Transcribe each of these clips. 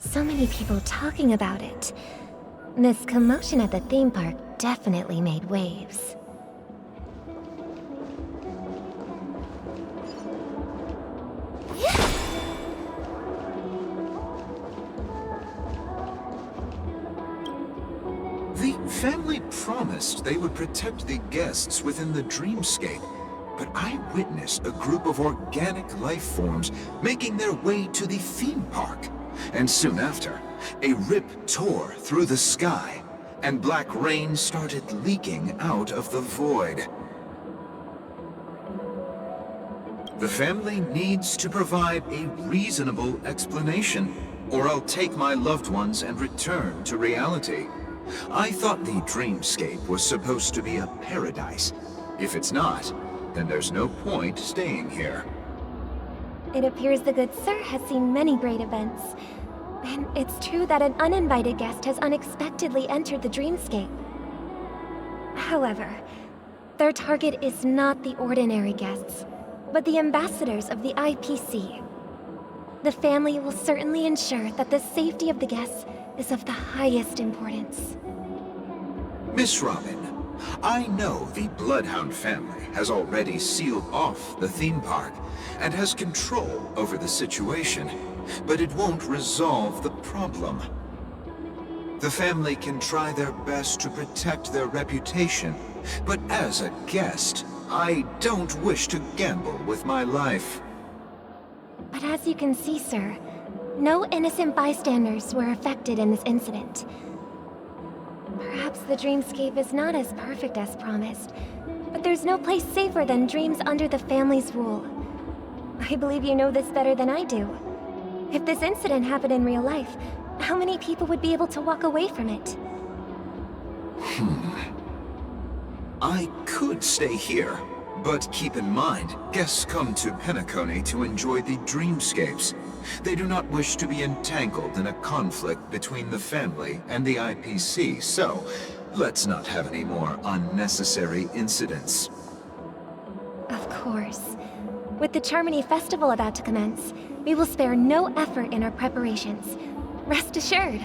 So many people talking about it. This commotion at the theme park definitely made waves. The family promised they would protect the guests within the dreamscape, but I witnessed a group of organic life forms making their way to the theme park. And soon after, a rip tore through the sky, and black rain started leaking out of the void. The family needs to provide a reasonable explanation, or I'll take my loved ones and return to reality. I thought the dreamscape was supposed to be a paradise. If it's not, then there's no point staying here. It appears the good sir has seen many great events. And it's true that an uninvited guest has unexpectedly entered the dreamscape. However, their target is not the ordinary guests, but the ambassadors of the IPC. The family will certainly ensure that the safety of the guests is of the highest importance. Miss Robin, I know the Bloodhound family has already sealed off the theme park and has control over the situation, but it won't resolve the problem. The family can try their best to protect their reputation, but as a guest, I don't wish to gamble with my life. But as you can see, sir, no innocent bystanders were affected in this incident. Perhaps the dreamscape is not as perfect as promised, but there's no place safer than dreams under the family's rule. I believe you know this better than I do. If this incident happened in real life, how many people would be able to walk away from it? I could stay here, but keep in mind, guests come to Penacony to enjoy the dreamscapes. They do not wish to be entangled in a conflict between the family and the IPC, so let's not have any more unnecessary incidents. Of course. With the Charmony Festival about to commence, we will spare no effort in our preparations. Rest assured.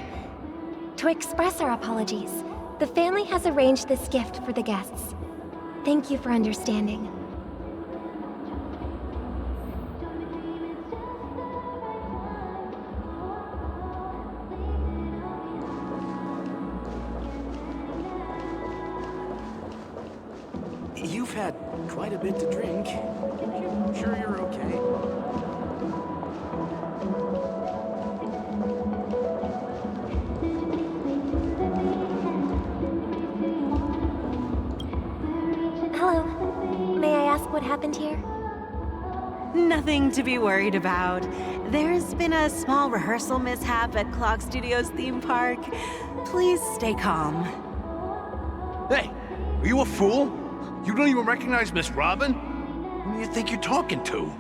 To express our apologies, the family has arranged this gift for the guests. Thank you for understanding. You've had quite a bit to drink. Sure you're okay? Hello. May I ask what happened here? Nothing to be worried about. There's been a small rehearsal mishap at Clock Studios theme park. Please stay calm. Hey, are you a fool? You don't even recognize Miss Robin? Who do you think you're talking to?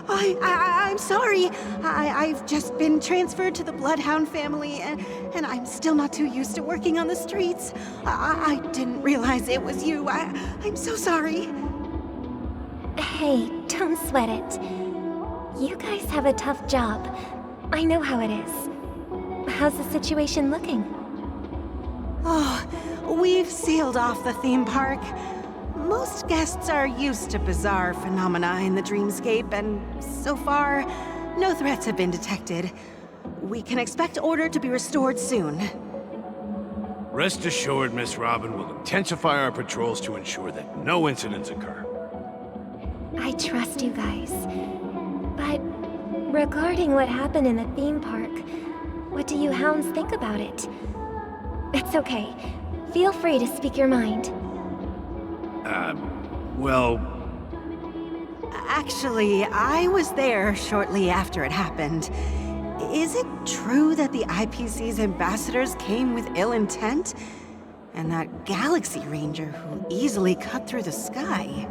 I'm sorry. I've just been transferred to the Bloodhound family, and I'm still not too used to working on the streets. I didn't realize it was you. I'm so sorry. Hey, don't sweat it. You guys have a tough job. I know how it is. How's the situation looking? Oh, we've sealed off the theme park. Most guests are used to bizarre phenomena in the dreamscape, and so far, no threats have been detected. We can expect order to be restored soon. Rest assured, Miss Robin will intensify our patrols to ensure that no incidents occur. I trust you guys. But regarding what happened in the theme park, what do you hounds think about it? It's okay. Feel free to speak your mind. Well, Actually, I was there shortly after it happened. Is it true that the IPC's ambassadors came with ill intent? And that Galaxy Ranger who easily cut through the sky?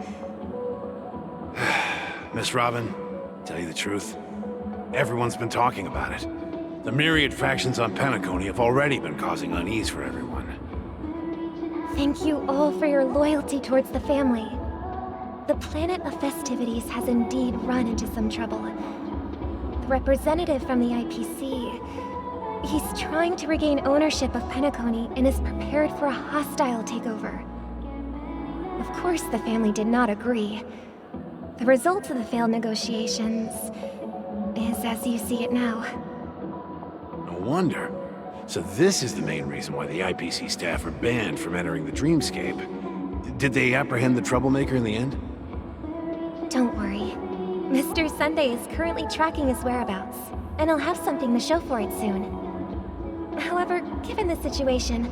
Miss Robin, tell you the truth, everyone's been talking about it. The myriad factions on Penacony have already been causing unease for everyone. Thank you all for your loyalty towards the family. The planet of festivities has indeed run into some trouble. representative from the IPC. He's trying to regain ownership of Penacony and is prepared for a hostile takeover. Of course, the family did not agree. The result of the failed negotiations is as you see it now. No wonder. So this is the main reason why the IPC staff are banned from entering the Dreamscape. Did they apprehend the troublemaker in the end? Don't worry. Mr. Sunday is currently tracking his whereabouts, and he'll have something to show for it soon. However, given the situation,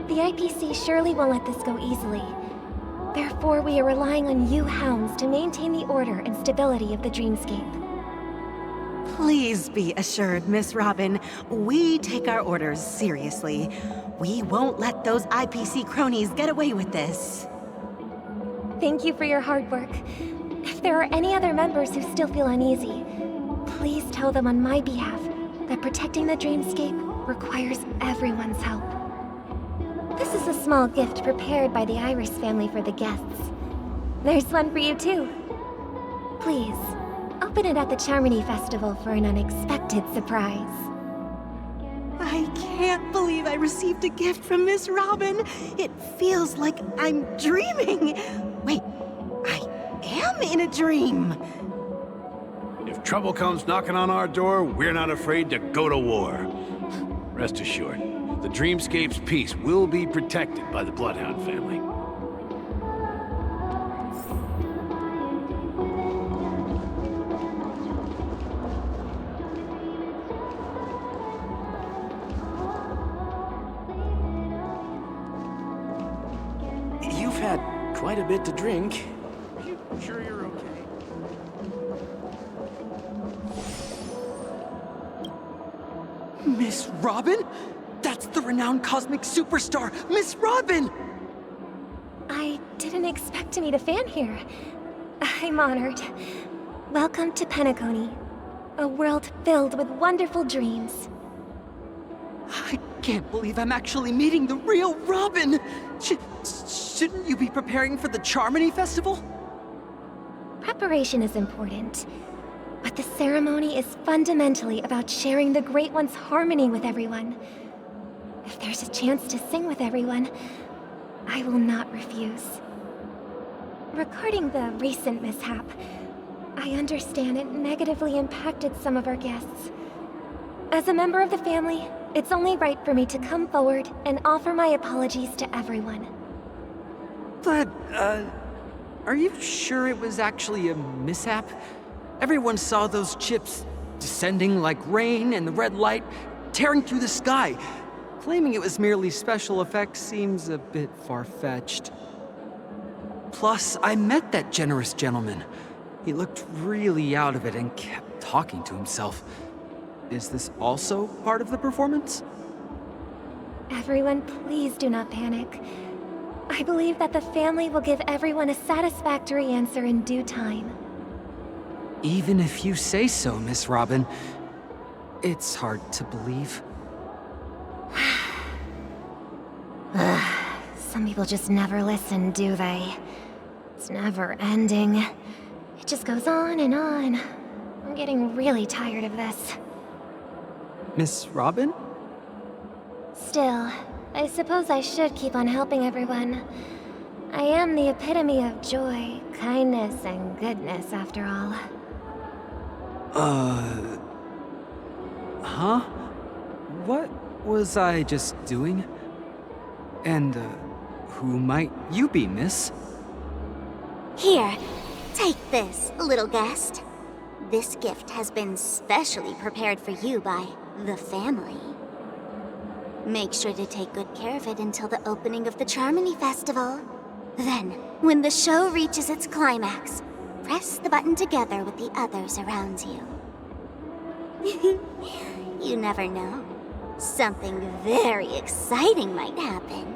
the IPC surely won't let this go easily. Therefore, we are relying on you hounds to maintain the order and stability of the Dreamscape. Please be assured, Miss Robin, we take our orders seriously. We won't let those IPC cronies get away with this. Thank you for your hard work. If there are any other members who still feel uneasy, please tell them on my behalf that protecting the Dreamscape requires everyone's help. This is a small gift prepared by the Iris family for the guests. There's one for you too. Please, open it at the Charmony Festival for an unexpected surprise. I can't believe I received a gift from Miss Robin. It feels like I'm dreaming. Wait, I am in a dream. If trouble comes knocking on our door, we're not afraid to go to war. Rest assured, the Dreamscape's peace will be protected by the Bloodhound family. You've had quite a bit to drink. Are you sure you're okay? Miss Robin? That's the renowned cosmic superstar, Miss Robin! I didn't expect to meet a fan here. I'm honored. Welcome to Penacony, a world filled with wonderful dreams. I can't believe I'm actually meeting the real Robin! Shouldn't you be preparing for the Charmony Festival? Preparation is important, but the ceremony is fundamentally about sharing the Great One's harmony with everyone. If there's a chance to sing with everyone, I will not refuse. Regarding the recent mishap, I understand it negatively impacted some of our guests. As a member of the family, it's only right for me to come forward and offer my apologies to everyone. But, are you sure it was actually a mishap? Everyone saw those chips descending like rain and the red light tearing through the sky. Claiming it was merely special effects seems a bit far-fetched. Plus, I met that generous gentleman. He looked really out of it and kept talking to himself. Is this also part of the performance? Everyone, please do not panic. I believe that the family will give everyone a satisfactory answer in due time. Even if you say so, Miss Robin, it's hard to believe. Some people just never listen, do they? It's never ending. It just goes on and on. I'm getting really tired of this. Miss Robin? Still, I suppose I should keep on helping everyone. I am the epitome of joy, kindness, and goodness, after all. Huh? What was I just doing? And, who might you be, miss? Here, take this, little guest. This gift has been specially prepared for you by the family. Make sure to take good care of it until the opening of the Charmony Festival. Then, when the show reaches its climax, press the button together with the others around you. You never know. Something very exciting might happen.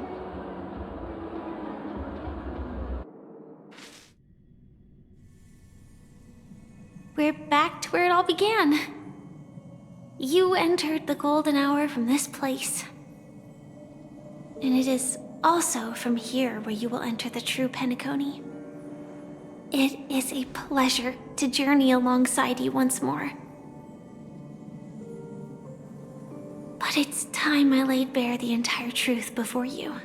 We're back to where it all began. You entered the golden hour from this place. And it is also from here where you will enter the true Penacony. It is a pleasure to journey alongside you once more. it's time I laid bare the entire truth before you.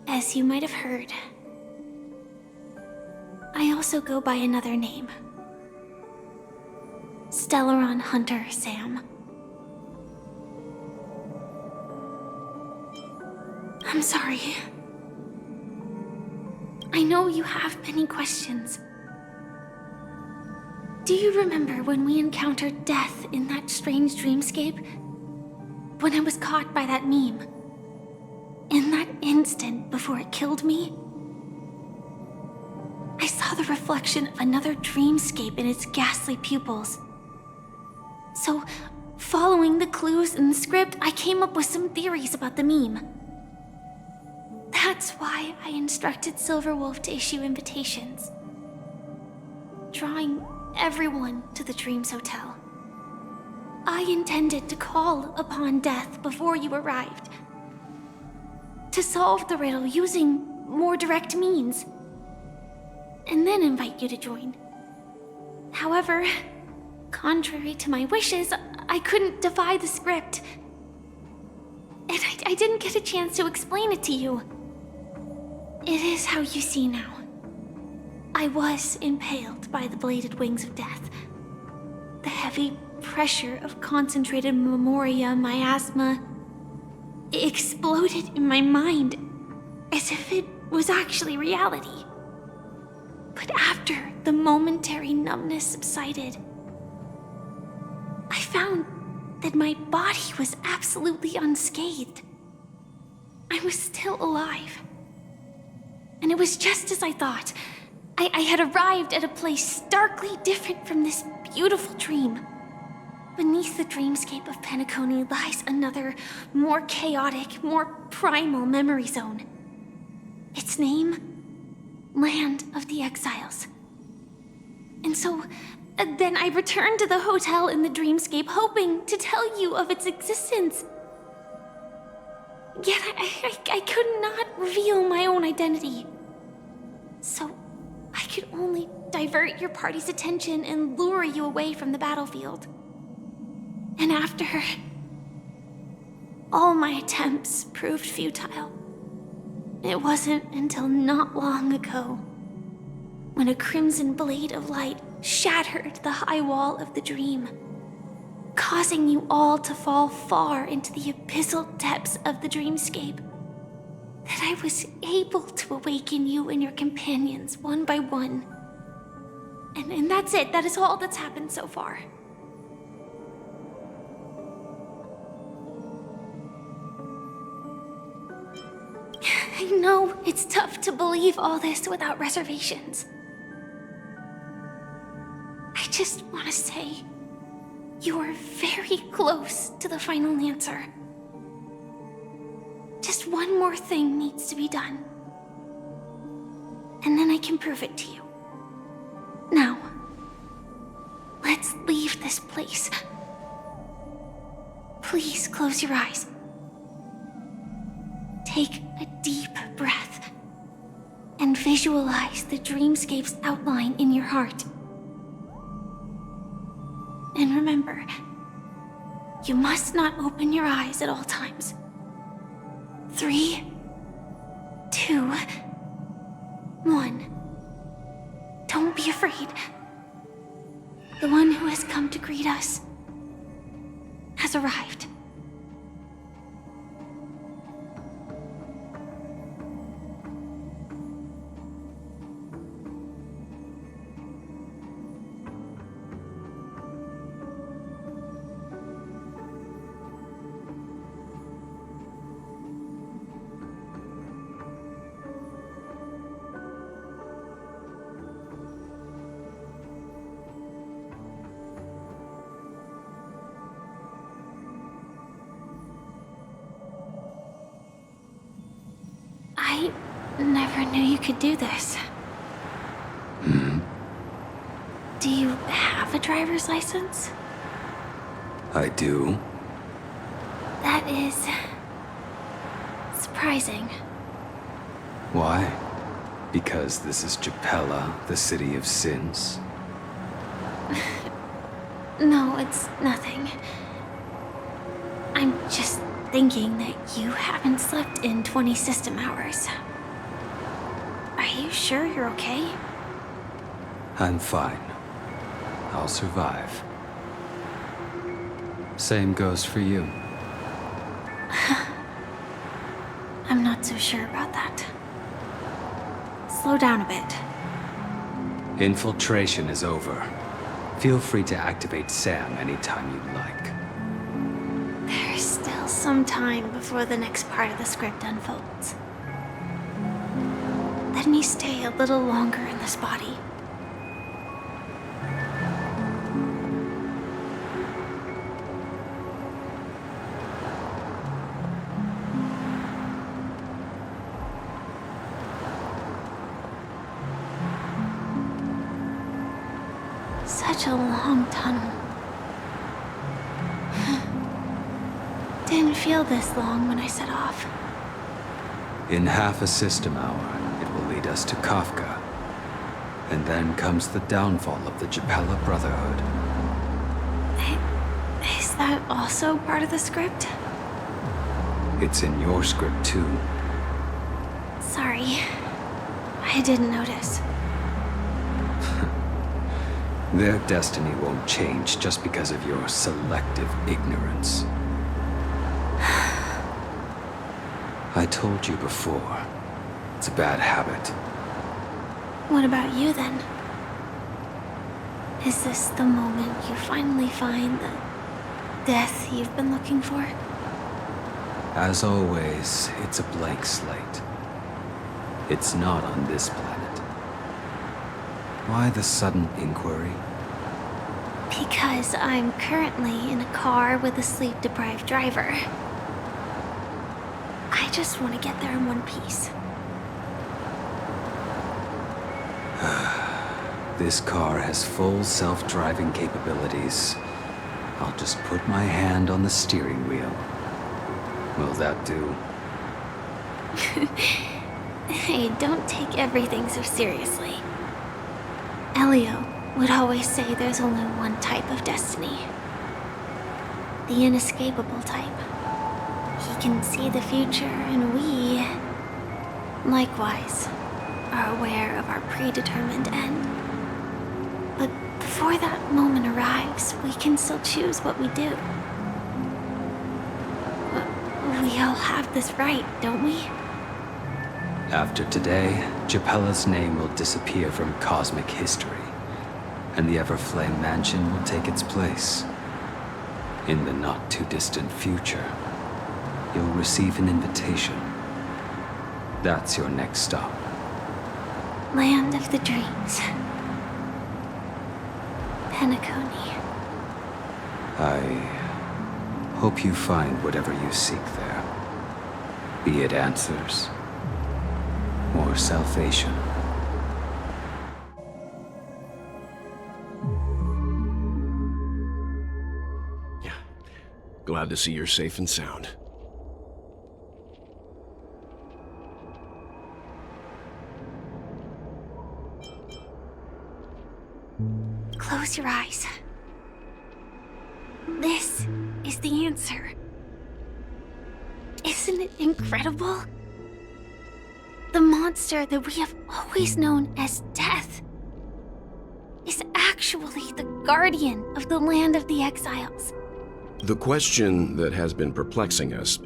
As you might have heard, I also go by another name. Stellaron Hunter Sam. I'm sorry. I know you have many questions. Do you remember when we encountered death in that strange dreamscape? When I was caught by that meme? In that instant before it killed me? I saw the reflection of another dreamscape in its ghastly pupils. So, following the clues in the script, I came up with some theories about the meme. That's why I instructed Silverwolf to issue invitations, drawing everyone to the Dreams Hotel. I intended to call upon death before you arrived, to solve the riddle using more direct means, and then invite you to join. However, contrary to my wishes, I couldn't defy the script, and I didn't get a chance to explain it to you. It is how you see now. I was impaled by the bladed wings of death. The heavy pressure of concentrated memoria miasma exploded in my mind as if it was actually reality. But after the momentary numbness subsided, I found that my body was absolutely unscathed. I was still alive. And it was just as I thought. I had arrived at a place starkly different from this beautiful dream. Beneath the dreamscape of Penacony lies another, more chaotic, more primal memory zone. Its name? Land of the Exiles. And so, then I returned to the hotel in the dreamscape, hoping to tell you of its existence. Yet I could not reveal my own identity. So, I could only divert your party's attention and lure you away from the battlefield. And after, all my attempts proved futile. It wasn't until not long ago, when a crimson blade of light shattered the high wall of the dream, causing you all to fall far into the abyssal depths of the dreamscape, that I was able to awaken you and your companions one by one. And that's it. That is all that's happened so far. I know it's tough to believe all this without reservations. I just want to say, you are very close to the final answer. Just one more thing needs to be done. And then I can prove it to you. Now, let's leave this place. Please close your eyes. Take a deep breath and visualize the dreamscape's outline in your heart. And remember, you must not open your eyes at all times. 3, 2, 1. Don't be afraid. The one who has come to greet us has arrived. I never knew you could do this. Do you have a driver's license? I do. That is surprising. Why? Because this is Japella, the city of sins? No, it's nothing. I'm just thinking that you haven't slept in 20 system hours. Are you sure you're okay? I'm fine. I'll survive. Same goes for you. I'm not so sure about that. Slow down a bit. Infiltration is over. Feel free to activate Sam anytime you'd like. There's still some time before the next part of the script unfolds. Let me stay a little longer in this body. Such a long tunnel. Didn't feel this long when I set off. In half a system hour, it will lead us to Kafka. And then comes the downfall of the Japella Brotherhood. Is that also part of the script? It's in your script too. Sorry. I didn't notice. Their destiny won't change just because of your selective ignorance. I told you before, it's a bad habit. What about you then? Is this the moment you finally find the death you've been looking for? As always, it's a blank slate. It's not on this planet. Why the sudden inquiry? Because I'm currently in a car with a sleep-deprived driver. I just want to get there in one piece. This car has full self-driving capabilities. I'll just put my hand on the steering wheel. Will that do? Hey, don't take everything so seriously. Elio would always say there's only one type of destiny. The inescapable type. He can see the future, and we, likewise, are aware of our predetermined end. But before that moment arrives, we can still choose what we do. We all have this right, don't we? After today, Japella's name will disappear from cosmic history, and the Everflame Mansion will take its place. In the not-too-distant future, you'll receive an invitation. That's your next stop. Land of the Dreams. Penacony. I hope you find whatever you seek there. Be it answers or salvation. Yeah. Glad to see you're safe and sound. Close your eyes. This is the answer. Isn't it incredible? The monster that we have always known as Death is actually the guardian of the land of the exiles. The question that has been perplexing us,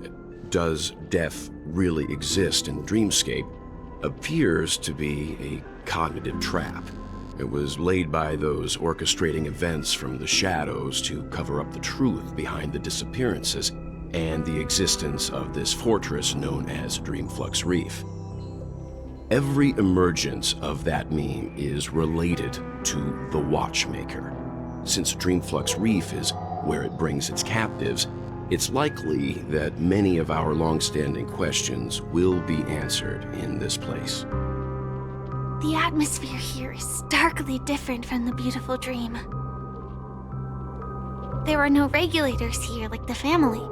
does death really exist in the dreamscape, appears to be a cognitive trap. It was laid by those orchestrating events from the shadows to cover up the truth behind the disappearances and the existence of this fortress known as Dreamflux Reef. Every emergence of that meme is related to the Watchmaker. Since Dreamflux Reef is where it brings its captives, it's likely that many of our long-standing questions will be answered in this place. The atmosphere here is starkly different from the beautiful dream. There are no regulators here like the family.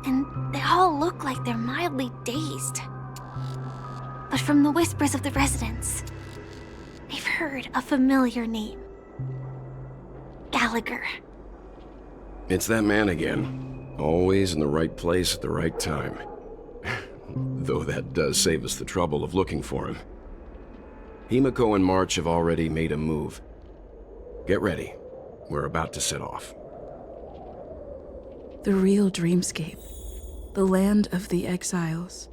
And they all look like they're mildly dazed. But from the whispers of the residents, I've heard a familiar name. Gallagher. It's that man again. Always in the right place at the right time. Though that does save us the trouble of looking for him. Himiko and March have already made a move. Get ready. We're about to set off. The real dreamscape. The land of the exiles.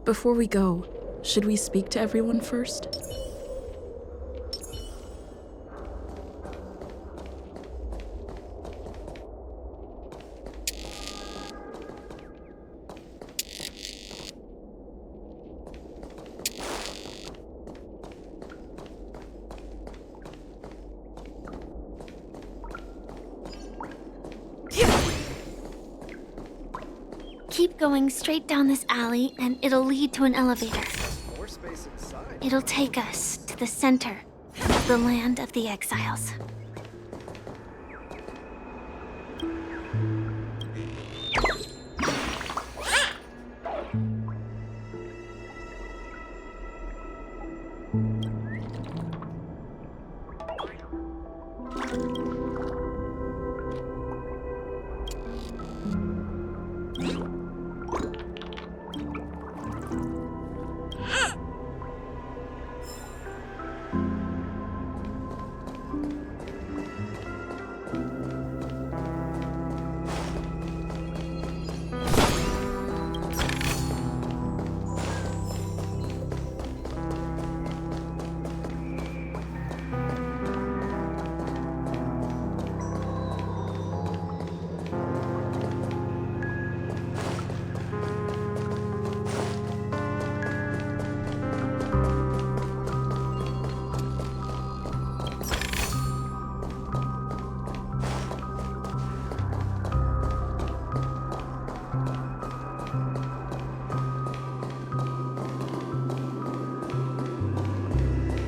Before we go, should we speak to everyone first? Keep going straight down this alley, and it'll lead to an elevator. More space inside. It'll take us to the center of the land of the exiles.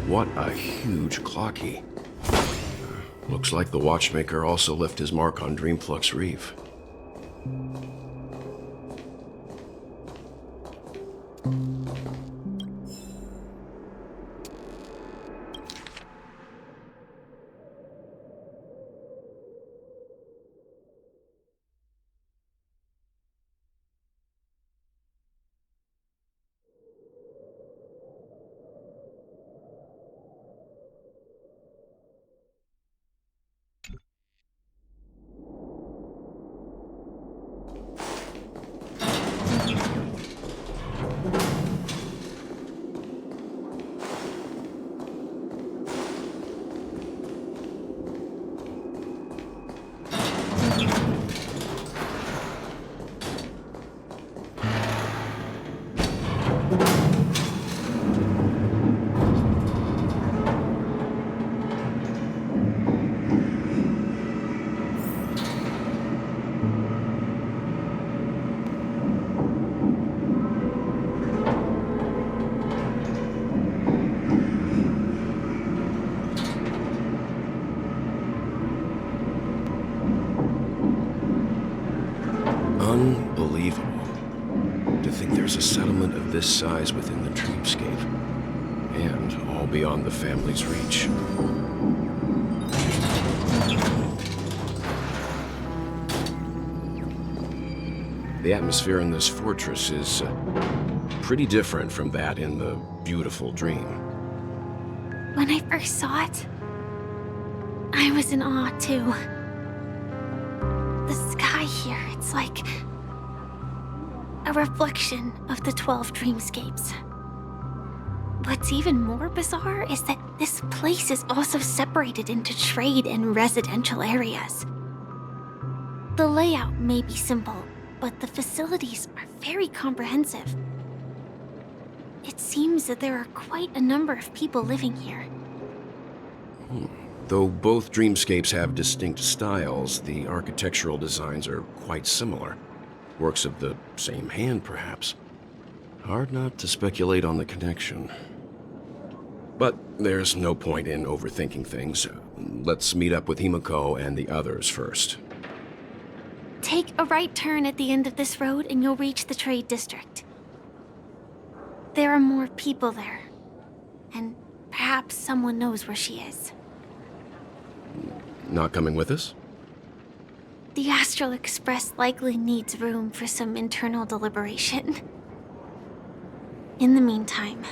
What a huge clock key. Looks like the watchmaker also left his mark on Dreamflux Reef. Unbelievable. To think there's a settlement of this size within the dreamscape. And all beyond the family's reach. The atmosphere in this fortress is pretty different from that in the beautiful dream. When I first saw it, I was in awe too. The sky here, it's like a reflection of the 12 dreamscapes. What's even more bizarre is that this place is also separated into trade and residential areas. The layout may be simple, but the facilities are very comprehensive. It seems that there are quite a number of people living here. Though both dreamscapes have distinct styles, the architectural designs are quite similar. Works of the same hand, perhaps. Hard not to speculate on the connection. But there's no point in overthinking things. Let's meet up with Himiko and the others first. Take a right turn at the end of this road and you'll reach the trade district. There are more people there, and perhaps someone knows where she is. Not coming with us? The Astral Express likely needs room for some internal deliberation. In the meantime,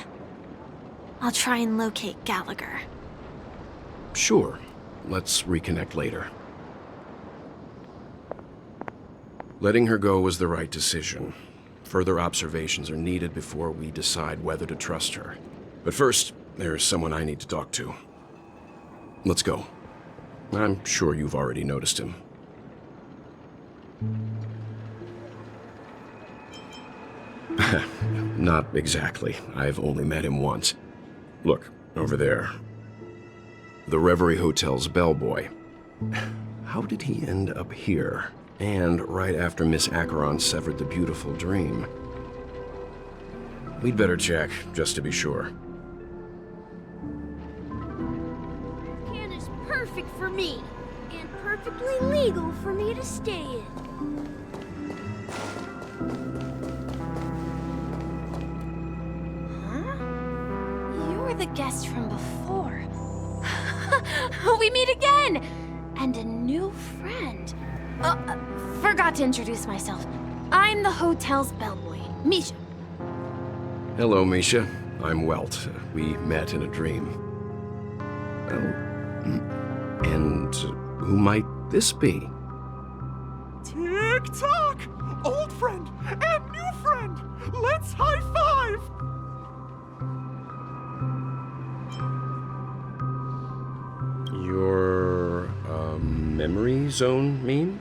I'll try and locate Gallagher. Sure. Let's reconnect later. Letting her go was the right decision. Further observations are needed before we decide whether to trust her. But first, there's someone I need to talk to. Let's go. I'm sure you've already noticed him. Not exactly. I've only met him once. Look, over there. The Reverie Hotel's bellboy. How did he end up here? And right after Miss Acheron severed the beautiful dream. We'd better check, just to be sure. Can is perfect for me, and perfectly legal for me to stay in. You're the guest from before. We meet again! And a new friend. Forgot to introduce myself. I'm the hotel's bellboy, Misha. Hello, Misha. I'm Welt. We met in a dream. Oh. And who might this be? Tick-tock! Old friend and new friend! Let's high-five! Your, memory zone meme?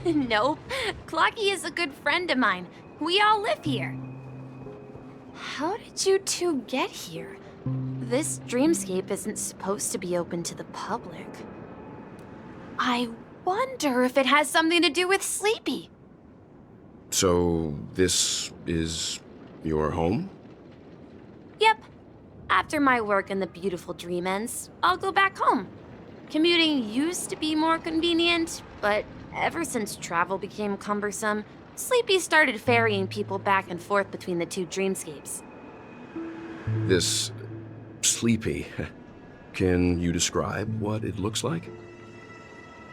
Nope. Clocky is a good friend of mine. We all live here. How did you two get here? This dreamscape isn't supposed to be open to the public. I wonder if it has something to do with Sleepy. So, this is your home? Yep. After my work in the beautiful dream ends, I'll go back home. Commuting used to be more convenient, but ever since travel became cumbersome, Sleepy started ferrying people back and forth between the two dreamscapes. This Sleepy. Can you describe what it looks like?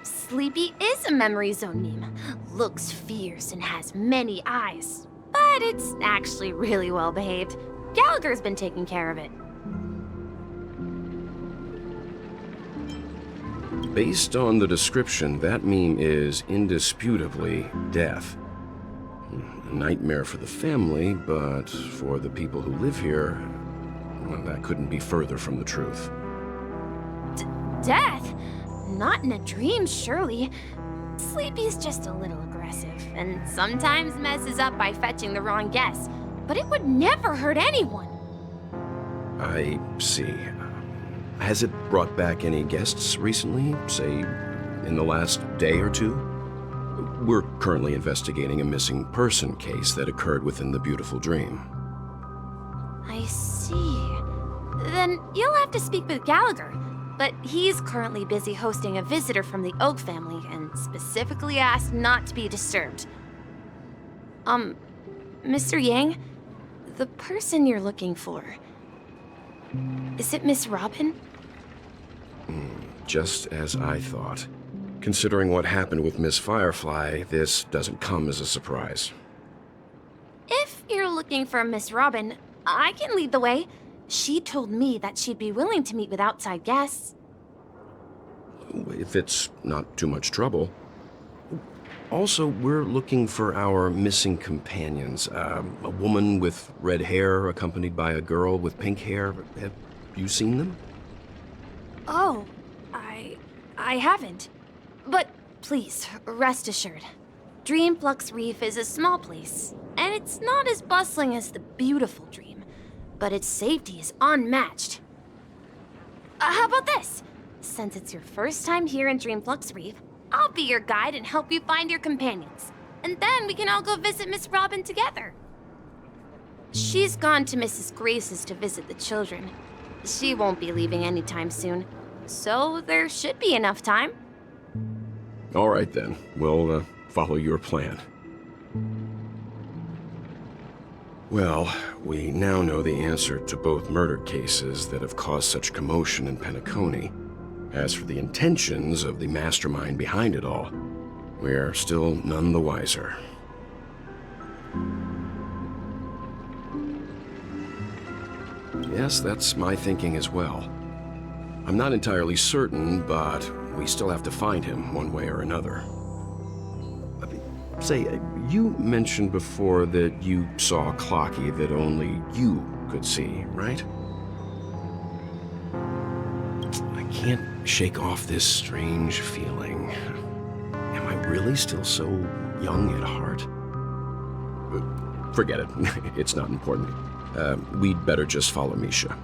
Sleepy is a memory zone meme. Looks fierce and has many eyes. But it's actually really well behaved. Gallagher's been taking care of it. Based on the description, that meme is indisputably death. A nightmare for the family, but for the people who live here, well, that couldn't be further from the truth. Death? Not in a dream, surely. Sleepy's just a little aggressive, and sometimes messes up by fetching the wrong guess. But it would never hurt anyone. I see. Has it brought back any guests recently, say, in the last day or two? We're currently investigating a missing person case that occurred within the beautiful dream. I see. Then you'll have to speak with Gallagher. But he's currently busy hosting a visitor from the Oak family and specifically asked not to be disturbed. Mr. Yang, the person you're looking for, is it Miss Robin? Just as I thought. Considering what happened with Miss Firefly, this doesn't come as a surprise. If you're looking for Miss Robin, I can lead the way. She told me that she'd be willing to meet with outside guests. If it's not too much trouble. Also, we're looking for our missing companions. A woman with red hair accompanied by a girl with pink hair. Have you seen them? Oh, I haven't. But please, rest assured. Dreamflux Reef is a small place, and it's not as bustling as the beautiful dream, but its safety is unmatched. How about this? Since it's your first time here in Dreamflux Reef, I'll be your guide and help you find your companions. And then we can all go visit Miss Robin together. She's gone to Mrs. Grace's to visit the children. She won't be leaving anytime soon, so there should be enough time. All right then, we'll follow your plan. Well, we now know the answer to both murder cases that have caused such commotion in Penacony. As for the intentions of the mastermind behind it all, we are still none the wiser. Yes, that's my thinking as well. I'm not entirely certain, but we still have to find him one way or another. Say, you mentioned before that you saw a Clocky that only you could see, right? I can't shake off this strange feeling. Am I really still so young at heart? Forget it. It's not important. We'd better just follow Misha.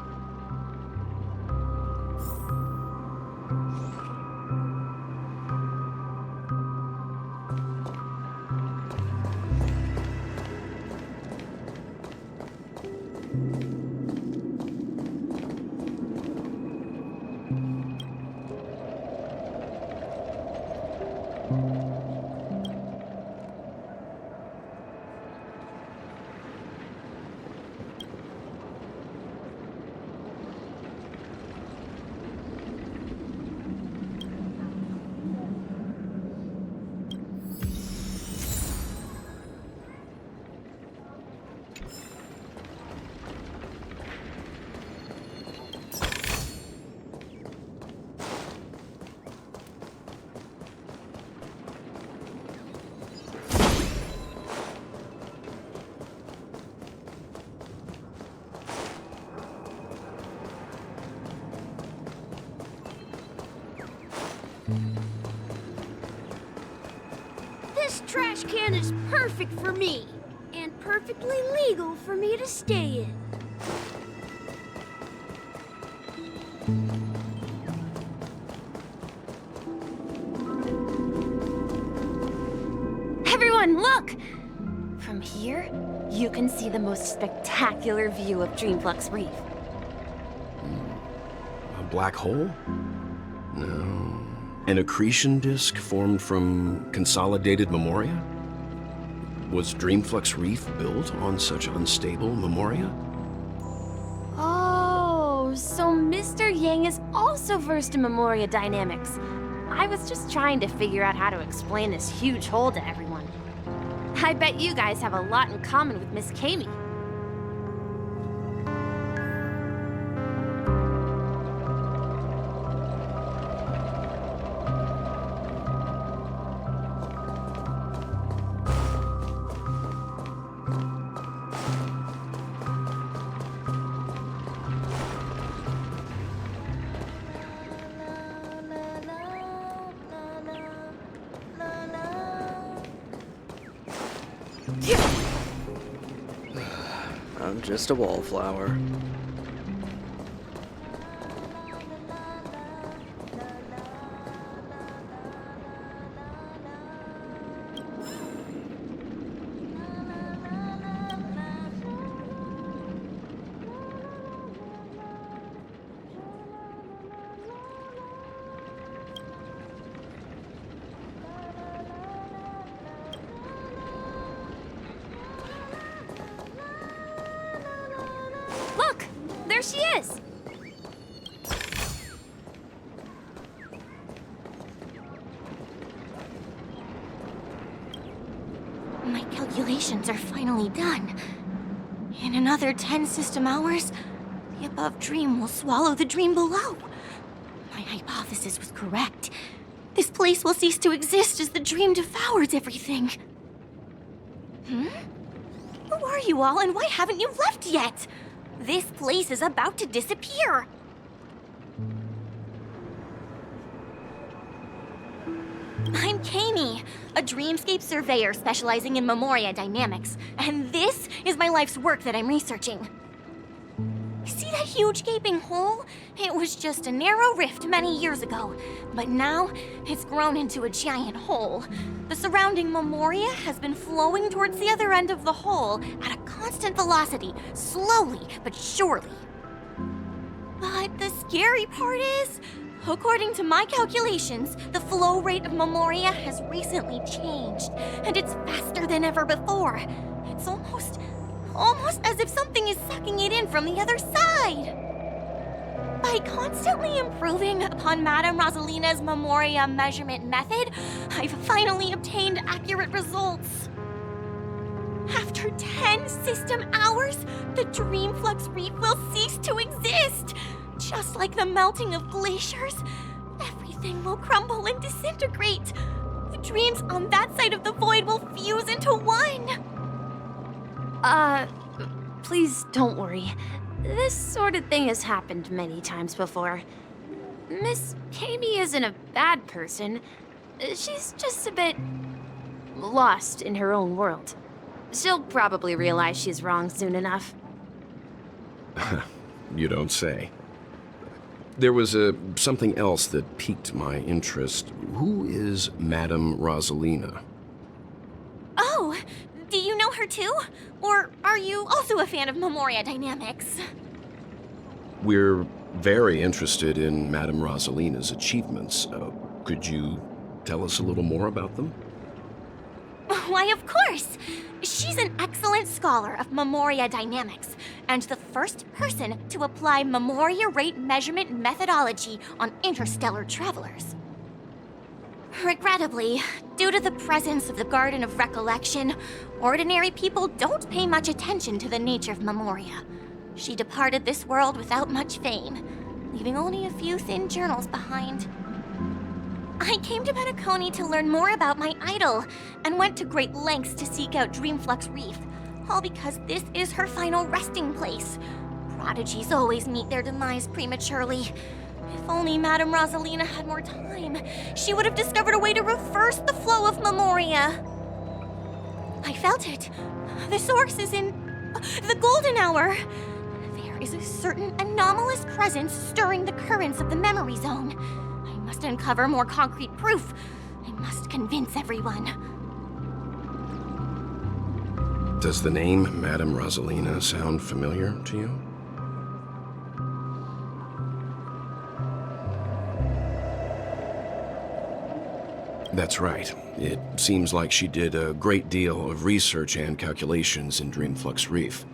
This trash can is perfect for me, and perfectly legal for me to stay in. Everyone, look! From here, you can see the most spectacular view of Dreamflux Reef. A black hole? No. An accretion disk formed from consolidated memoria? Was Dreamflux Reef built on such unstable memoria? Oh, so Mr. Yang is also versed in memoria dynamics. I was just trying to figure out how to explain this huge hole to everyone. I bet you guys have a lot in common with Miss Kami. I'm just a wallflower. Look! There she is! My calculations are finally done. In another 10 system hours, the above dream will swallow the dream below. My hypothesis was correct. This place will cease to exist as the dream devours everything. Who are you all, and why haven't you left yet? This place is about to disappear. I'm Kami, a dreamscape surveyor specializing in memoria dynamics, and this is my life's work that I'm researching. See that huge gaping hole? It was just a narrow rift many years ago, but now it's grown into a giant hole. The surrounding memoria has been flowing towards the other end of the hole at a constant velocity, slowly but surely. But the scary part is, according to my calculations, the flow rate of memoria has recently changed, and it's faster than ever before. It's almost as if something is sucking it in from the other side. By constantly improving upon Madame Rosalina's Memoria measurement method, I've finally obtained accurate results. After 10 system hours, the Dreamflux Reef will cease to exist. Just like the melting of glaciers, everything will crumble and disintegrate. The dreams on that side of the void will fuse into one. Please don't worry. This sort of thing has happened many times before. Miss Kami isn't a bad person. She's just a bit lost in her own world. She'll probably realize she's wrong soon enough. You don't say. There was something else that piqued my interest. Who is Madame Rosalina? Oh, do you know her too? Or are you also a fan of Memoria Dynamics? We're very interested in Madame Rosalina's achievements. Could you tell us a little more about them? Why, of course! She's an excellent scholar of Memoria Dynamics, and the first person to apply Memoria rate measurement methodology on interstellar travelers. Regrettably, due to the presence of the Garden of Recollection, ordinary people don't pay much attention to the nature of Memoria. She departed this world without much fame, leaving only a few thin journals behind. I came to Penacony to learn more about my idol, and went to great lengths to seek out Dreamflux Reef, all because this is her final resting place. Prodigies always meet their demise prematurely. If only Madame Rosalina had more time, she would have discovered a way to reverse the flow of Memoria. I felt it. The source is in the golden hour. There is a certain anomalous presence stirring the currents of the memory zone. I must uncover more concrete proof. I must convince everyone. Does the name Madame Rosalina sound familiar to you? That's right. It seems like she did a great deal of research and calculations in Dreamflux Reef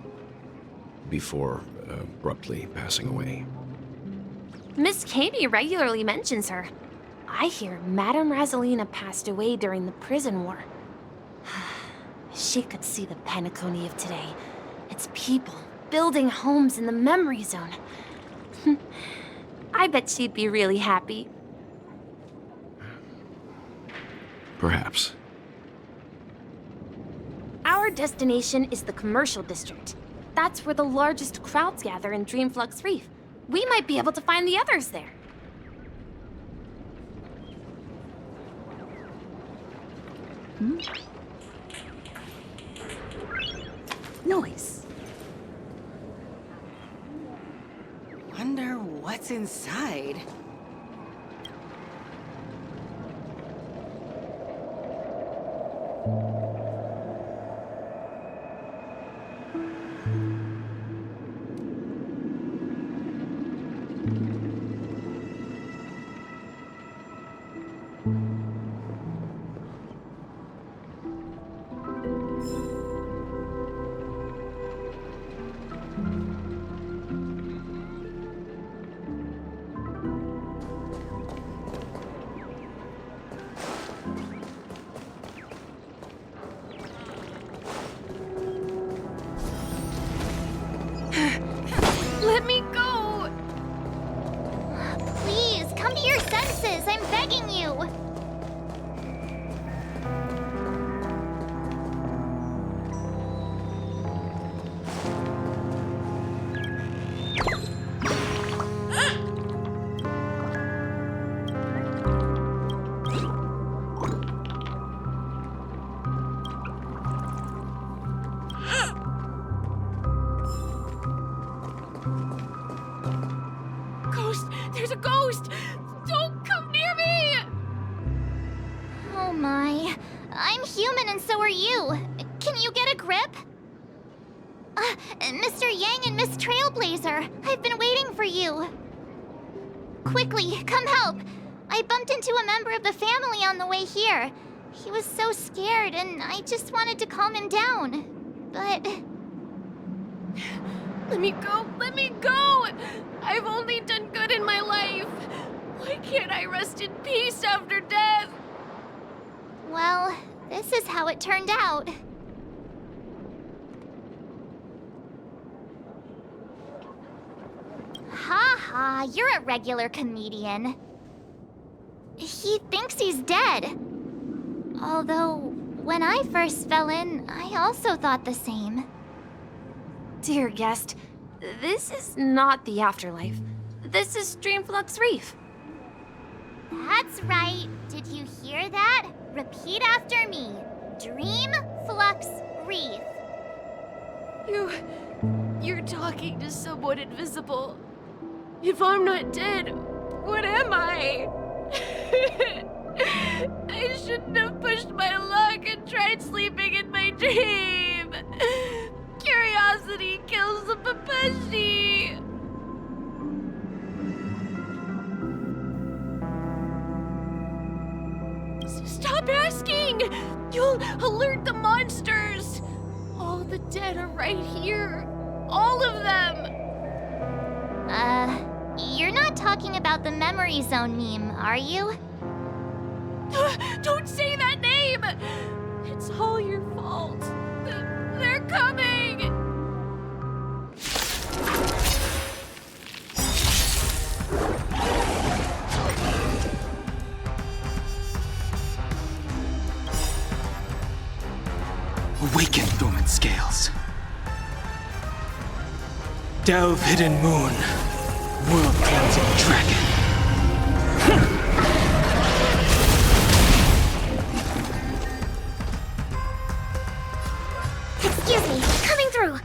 before abruptly passing away. Miss Kami regularly mentions her. I hear Madame Rosalina passed away during the prison war. She could see the Penacony of today. Its people building homes in the memory zone. I bet she'd be really happy. Perhaps. Our destination is the commercial district. That's where the largest crowds gather in Dreamflux Reef. We might be able to find the others there. Noise. Wonder what's inside. Let me go! Please, come to your senses. I'm begging you. Ghost! There's a ghost! Don't come near me! Oh my. I'm human and so are you. Can you get a grip? Mr. Yang and Miss Trailblazer, I've been waiting for you. Quickly, come help. I bumped into a member of the family on the way here. He was so scared and I just wanted to calm him down. But... Let me go! Let me go! I've only done good in my life. Why can't I rest in peace after death? Well, this is how it turned out. Ha ha, you're a regular comedian. He thinks he's dead. Although, when I first fell in, I also thought the same. Dear guest, this is not the afterlife. This is Dreamflux Reef. That's right. Did you hear that? Repeat after me. Dream Flux Reef. You're talking to someone invisible. If I'm not dead, what am I? I shouldn't have pushed my luck and tried sleeping in my dream. Curiosity kills the Papeshi. Stop asking! You'll alert the monsters! All the dead are right here. All of them! You're not talking about the Memory Zone meme, are you? Don't say that name! It's all your fault. They're coming! Awaken, dormant scales. Delve, hidden moon. World-cleansing dragon. Excuse me, coming through.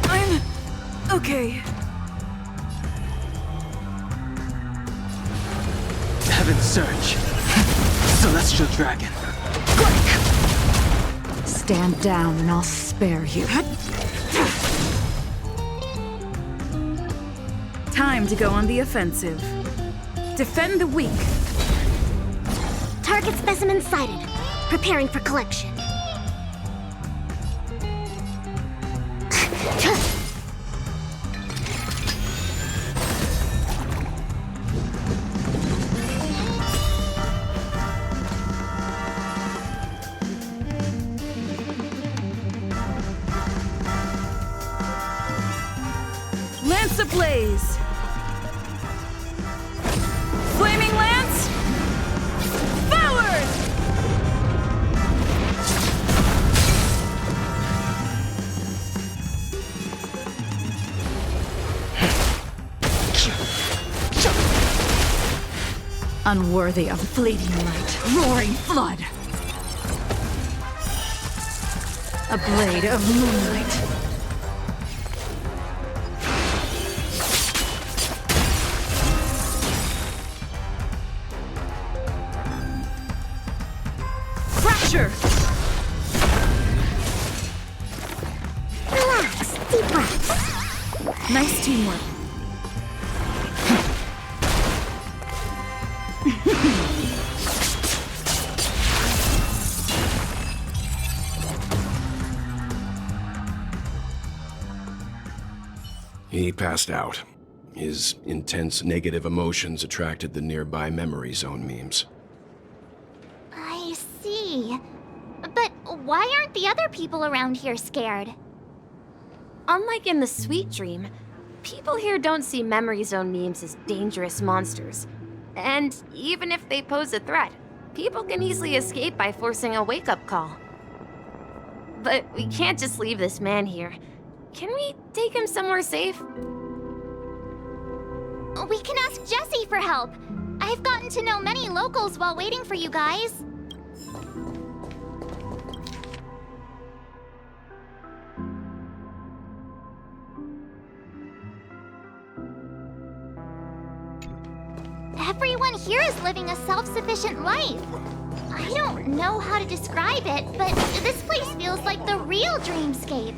I'm okay. Heaven surge. Celestial dragon. Stand down and I'll spare you. Time to go on the offensive. Defend the weak. Target specimen sighted. Preparing for collection. Lance ablaze! Flaming lance! Forward! Unworthy of fleeting light, roaring flood! A blade of moonlight. Fracture! Relax, deep breaths. Nice teamwork. He passed out. His intense negative emotions attracted the nearby memory zone memes. I see. But why aren't the other people around here scared? Unlike in the Sweet Dream, people here don't see Memory Zone memes as dangerous monsters. And even if they pose a threat, people can easily escape by forcing a wake-up call. But we can't just leave this man here. Can we take him somewhere safe? We can ask Jessie for help. I've gotten to know many locals while waiting for you guys. Everyone here is living a self-sufficient life. I don't know how to describe it, but this place feels like the real dreamscape.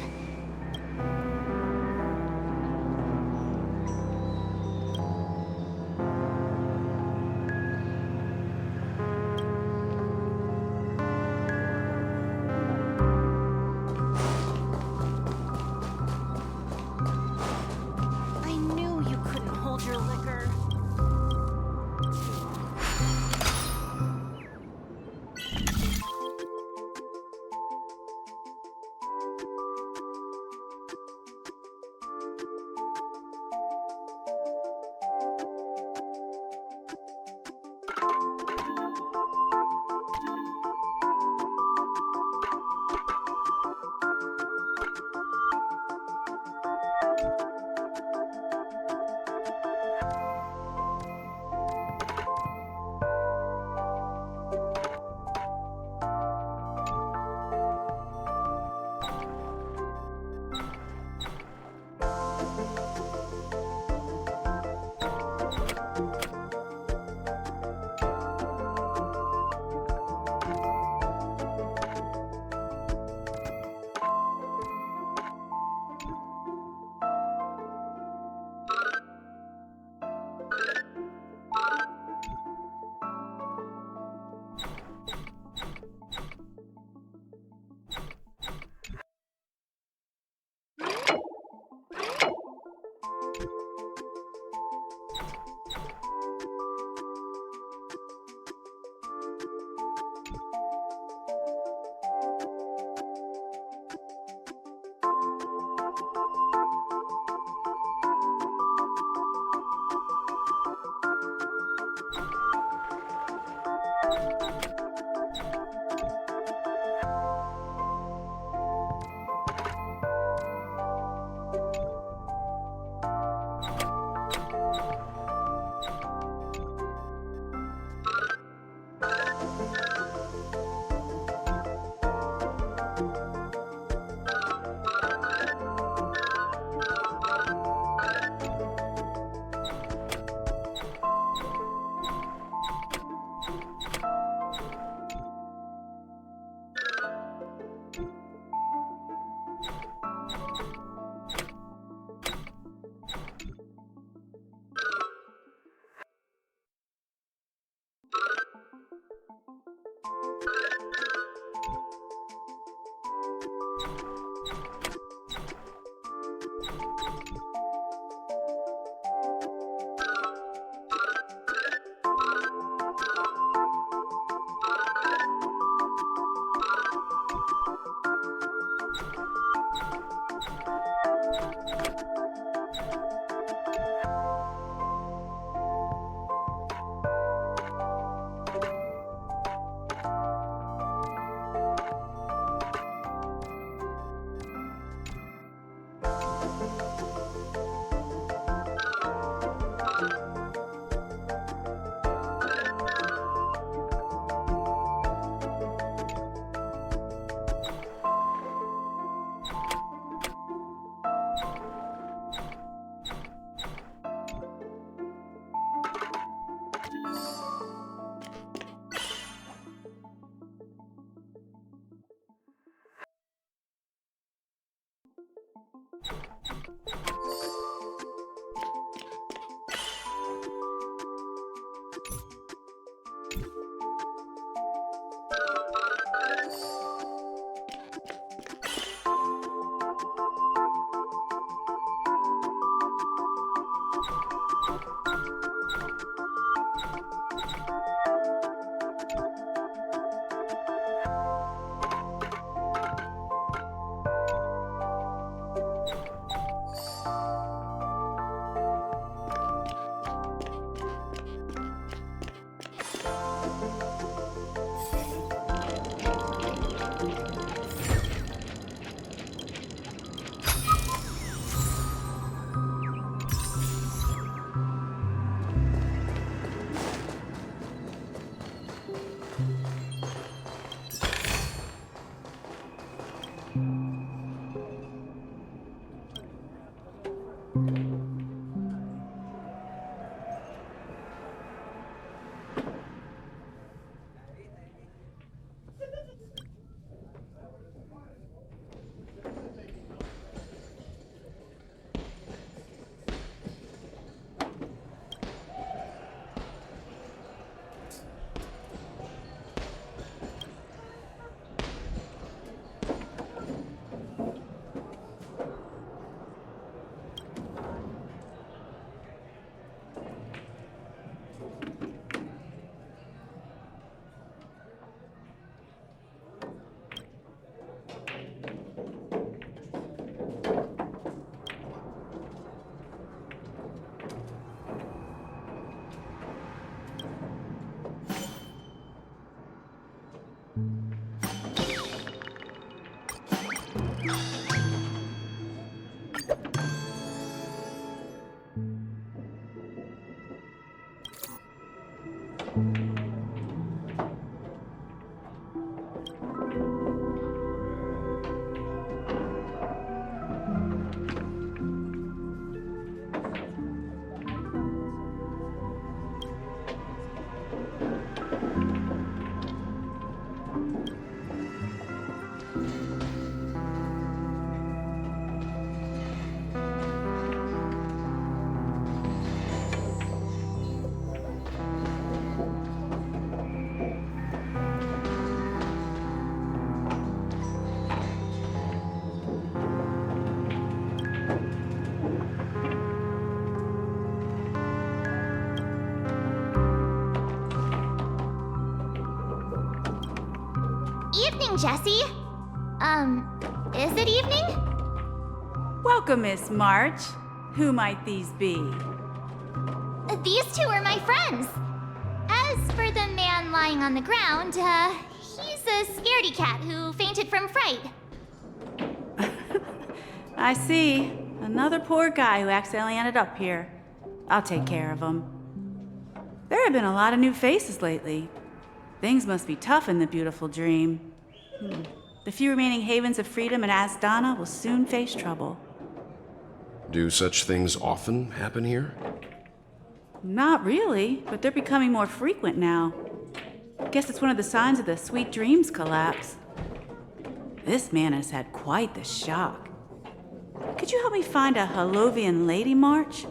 Evening, Jessie. Is it evening? Welcome, Miss March. Who might these be? These two are my friends. As for the man lying on the ground, he's a scaredy cat who fainted from fright. I see. Another poor guy who accidentally ended up here. I'll take care of him. There have been a lot of new faces lately. Things must be tough in the beautiful dream. The few remaining havens of freedom in Asdana will soon face trouble. Do such things often happen here? Not really, but they're becoming more frequent now. Guess it's one of the signs of the Sweet Dreams collapse. This man has had quite the shock. Could you help me find a Halovian lady, March?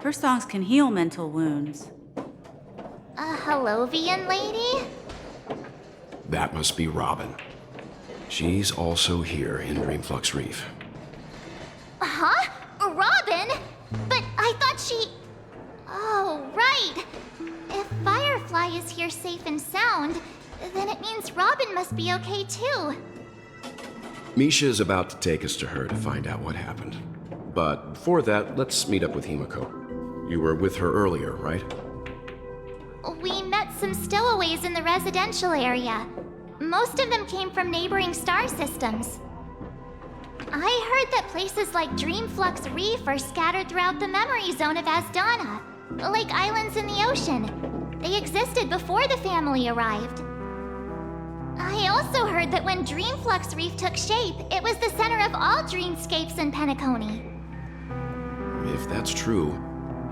Her songs can heal mental wounds. A Halovian lady? That must be Robin. She's also here in Dreamflux Reef. Huh? Robin? But I thought she... Oh, right. If Firefly is here safe and sound, then it means Robin must be okay too. Misha is about to take us to her to find out what happened. But before that, let's meet up with Himiko. You were with her earlier, right? We met some stowaways in the residential area. Most of them came from neighboring star systems. I heard that places like Dreamflux Reef are scattered throughout the memory zone of Asdana, like islands in the ocean. They existed before the family arrived. I also heard that when Dreamflux Reef took shape, it was the center of all dreamscapes in Penacony. If that's true,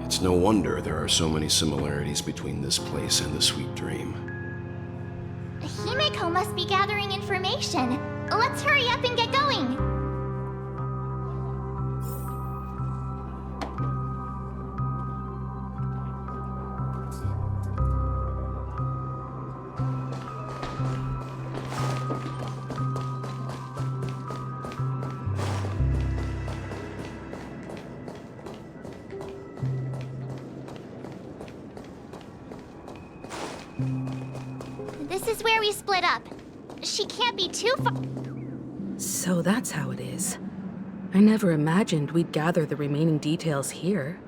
it's no wonder there are so many similarities between this place and the Sweet Dream. Himiko must be gathering information. Let's hurry up and get going. This is where we split up. She can't be too far. So that's how it is. I never imagined we'd gather the remaining details here.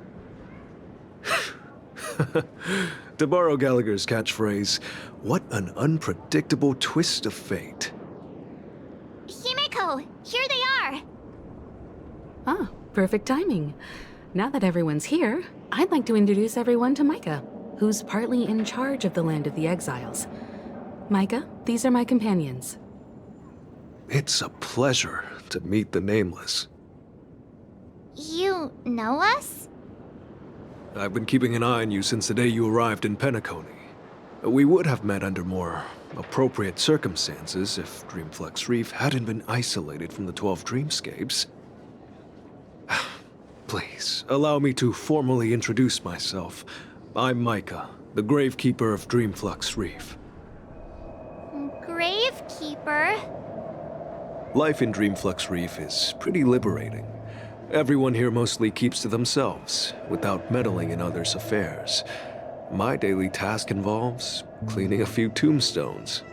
To borrow Gallagher's catchphrase, what an unpredictable twist of fate. Himeko, here they are. Ah, perfect timing. Now that everyone's here, I'd like to introduce everyone to Micah, who's partly in charge of the Land of the Exiles. Micah, these are my companions. It's a pleasure to meet the Nameless. You know us? I've been keeping an eye on you since the day you arrived in Penacony. We would have met under more appropriate circumstances if Dreamflux Reef hadn't been isolated from the 12 Dreamscapes. Please, allow me to formally introduce myself. I'm Micah, the Gravekeeper of Dreamflux Reef. Gravekeeper? Life in Dreamflux Reef is pretty liberating. Everyone here mostly keeps to themselves, without meddling in others' affairs. My daily task involves cleaning a few tombstones.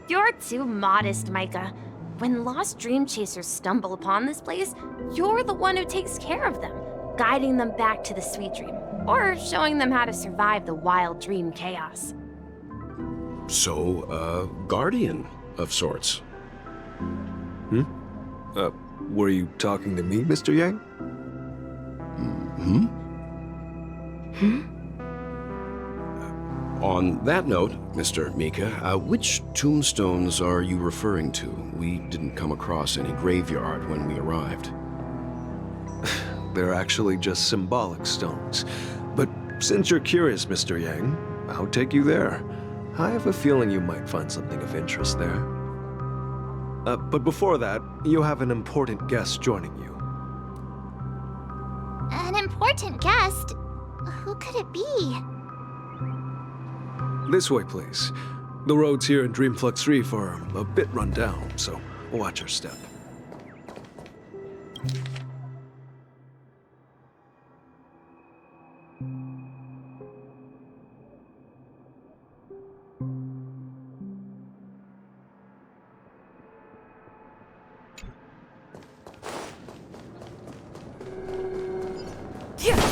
You're too modest, Micah. When lost dream chasers stumble upon this place, you're the one who takes care of them, guiding them back to the sweet dream, or showing them how to survive the wild dream chaos. So, a guardian of sorts. Were you talking to me, Mr. Yang? On that note, Mr. Mika, which tombstones are you referring to? We didn't come across any graveyard when we arrived. They're actually just symbolic stones. But since you're curious, Mr. Yang, I'll take you there. I have a feeling you might find something of interest there. But before that, you have an important guest joining you. An important guest? Who could it be? This way, please. The roads here in Dreamflux Reef are a bit run down, so watch your step.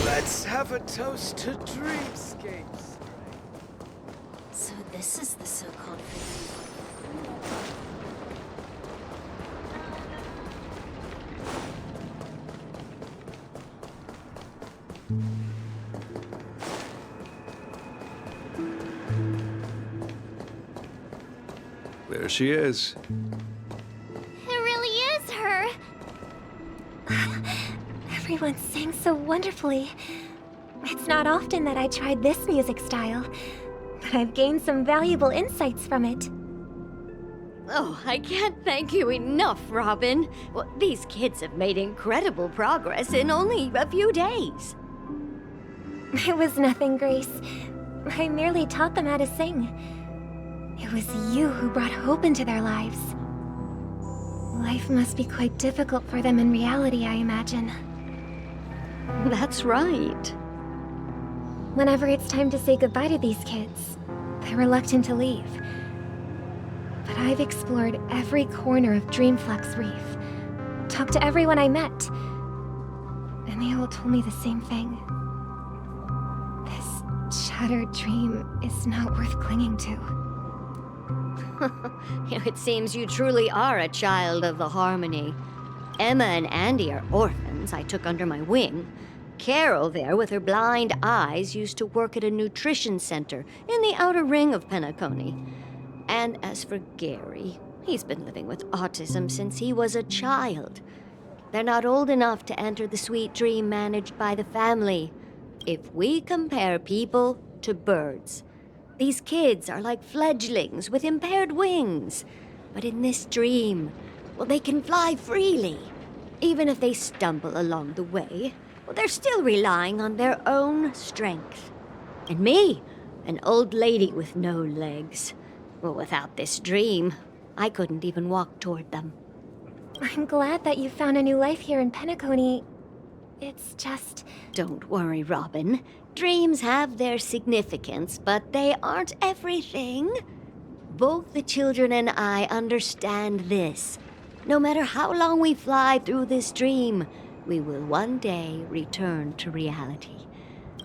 Let's have a toast to dreamscapes. So this is the so-called There she is. It really is her. Everyone sang so wonderfully. It's not often that I tried this music style, but I've gained some valuable insights from it. Oh, I can't thank you enough, Robin. Well, these kids have made incredible progress in only a few days. It was nothing, Grace. I merely taught them how to sing. It was you who brought hope into their lives. Life must be quite difficult for them in reality, I imagine. That's right. Whenever it's time to say goodbye to these kids, they're reluctant to leave. But I've explored every corner of Dreamflux Reef, talked to everyone I met, and they all told me the same thing. This shattered dream is not worth clinging to. It seems you truly are a child of the Harmony. Emma and Andy are orphans I took under my wing. Carol there, with her blind eyes, used to work at a nutrition center in the outer ring of Penacony. And as for Gary, he's been living with autism since he was a child. They're not old enough to enter the sweet dream managed by the family. If we compare people to birds, these kids are like fledglings with impaired wings. But in this dream, well, they can fly freely. Even if they stumble along the way, well, they're still relying on their own strength. And me, an old lady with no legs. Well, without this dream, I couldn't even walk toward them. I'm glad that you found a new life here in Penacony. It's just... Don't worry, Robin. Dreams have their significance, but they aren't everything. Both the children and I understand this. No matter how long we fly through this dream, we will one day return to reality.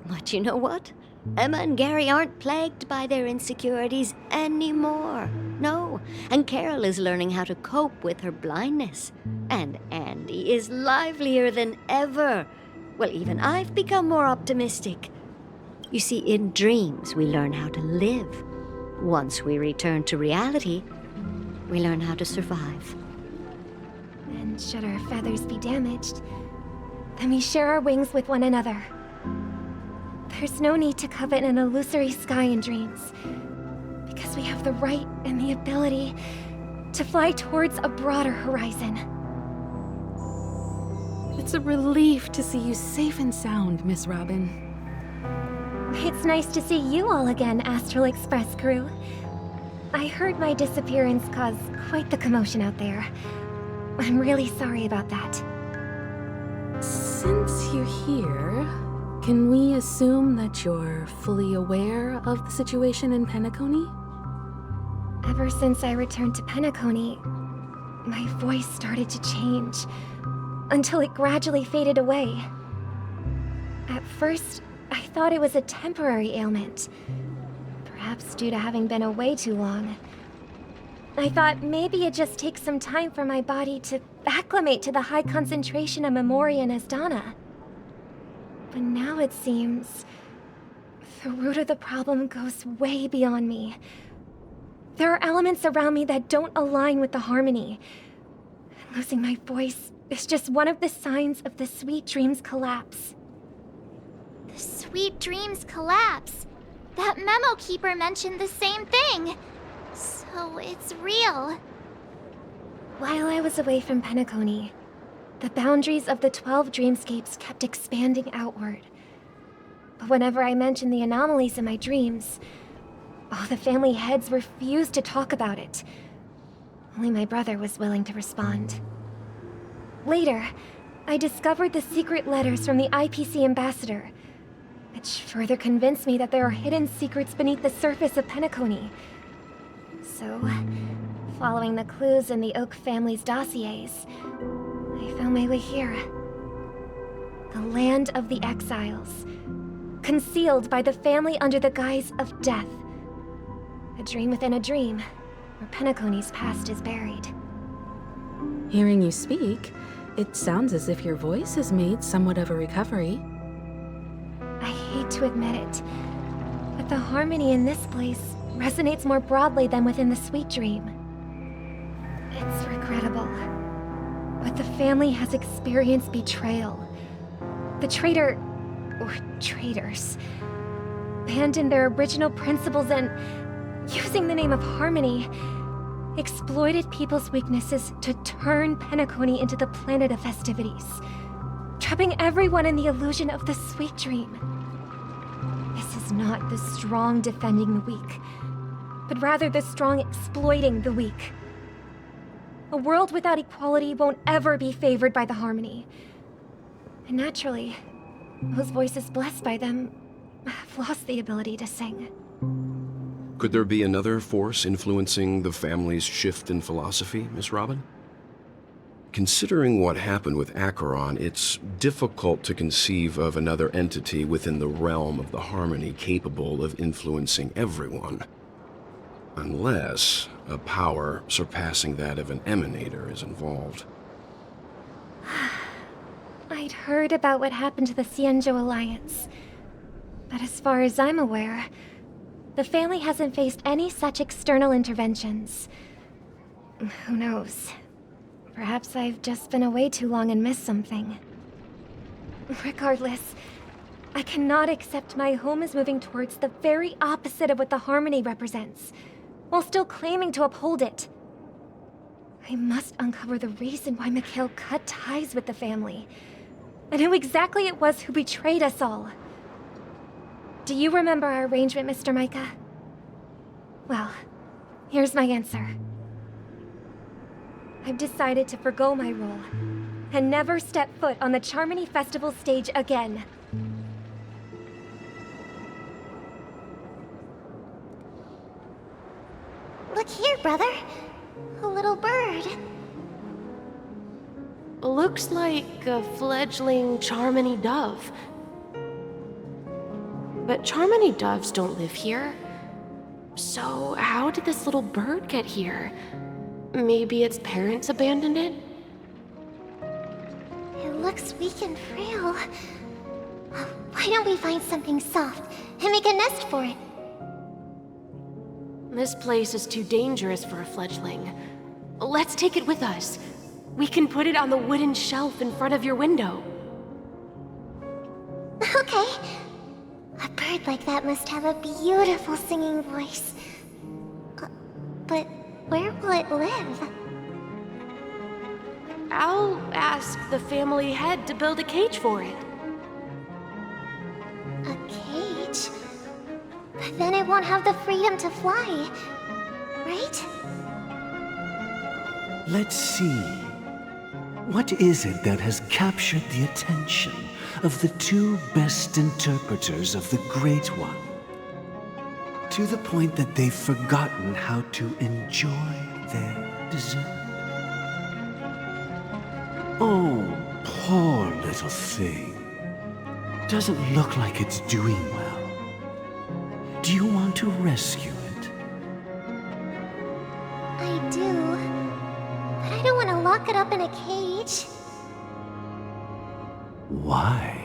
But you know what? Emma and Gary aren't plagued by their insecurities anymore. No, and Carol is learning how to cope with her blindness. And Andy is livelier than ever. Well, even I've become more optimistic. You see, in dreams, we learn how to live. Once we return to reality, we learn how to survive. And should our feathers be damaged, then we share our wings with one another. There's no need to covet an illusory sky in dreams, because we have the right and the ability to fly towards a broader horizon. It's a relief to see you safe and sound, Miss Robin. It's nice to see you all again, Astral Express crew. I heard my disappearance caused quite the commotion out there. I'm really sorry about that. Since you're here, can we assume that you're fully aware of the situation in Penacony? Ever since I returned to Penacony, my voice started to change, until it gradually faded away. At first, I thought it was a temporary ailment, perhaps due to having been away too long. I thought maybe it just takes some time for my body to acclimate to the high concentration of Memoria and Asdana. But now it seems the root of the problem goes way beyond me. There are elements around me that don't align with the harmony. And losing my voice is just one of the signs of the Sweet Dreams collapse. The Sweet Dreams collapse. That memo keeper mentioned the same thing. So it's real. While I was away from Penacony, the boundaries of the 12 dreamscapes kept expanding outward. But whenever I mentioned the anomalies in my dreams, all the family heads refused to talk about it. Only my brother was willing to respond. Later, I discovered the secret letters from the IPC ambassador, which further convinced me that there are hidden secrets beneath the surface of Penacony. So, following the clues in the Oak family's dossiers, I found my way here. The land of the exiles, concealed by the family under the guise of death. A dream within a dream, where Penacony's past is buried. Hearing you speak, it sounds as if your voice has made somewhat of a recovery. I hate to admit it, but the harmony in this place resonates more broadly than within the Sweet Dream. It's regrettable, but the family has experienced betrayal. The traitor, or traitors, abandoned their original principles and, using the name of harmony, exploited people's weaknesses to turn Penacony into the planet of festivities, trapping everyone in the illusion of the Sweet Dream. This is not the strong defending the weak, but rather the strong exploiting the weak. A world without equality won't ever be favored by the harmony. And naturally, those voices blessed by them have lost the ability to sing. Could there be another force influencing the family's shift in philosophy, Miss Robin? Considering what happened with Acheron, it's difficult to conceive of another entity within the realm of the harmony capable of influencing everyone. Unless a power surpassing that of an emanator is involved. I'd heard about what happened to the Xianzhou Alliance, but as far as I'm aware, the family hasn't faced any such external interventions. Who knows? Perhaps I've just been away too long and missed something. Regardless, I cannot accept my home is moving towards the very opposite of what the harmony represents, while still claiming to uphold it. I must uncover the reason why Mikhail cut ties with the family, and who exactly it was who betrayed us all. Do you remember our arrangement, Mr. Micah? Well, here's my answer. I've decided to forgo my role and never step foot on the Charmony Festival stage again. Look here, brother. A little bird. Looks like a fledgling Charmony dove. But Charmony doves don't live here. So how did this little bird get here? Maybe its parents abandoned it? It looks weak and frail. Why don't we find something soft and make a nest for it? This place is too dangerous for a fledgling. Let's take it with us. We can put it on the wooden shelf in front of your window. Okay. A bird like that must have a beautiful singing voice. But where will it live? I'll ask the family head to build a cage for it. A cage? But then it won't have the freedom to fly, right? Let's see. What is it that has captured the attention of the two best interpreters of the Great One? To the point that they've forgotten how to enjoy their dessert. Oh, poor little thing. Doesn't look like it's doing well. Do you want to rescue it? I do. But I don't want to lock it up in a cage. Why?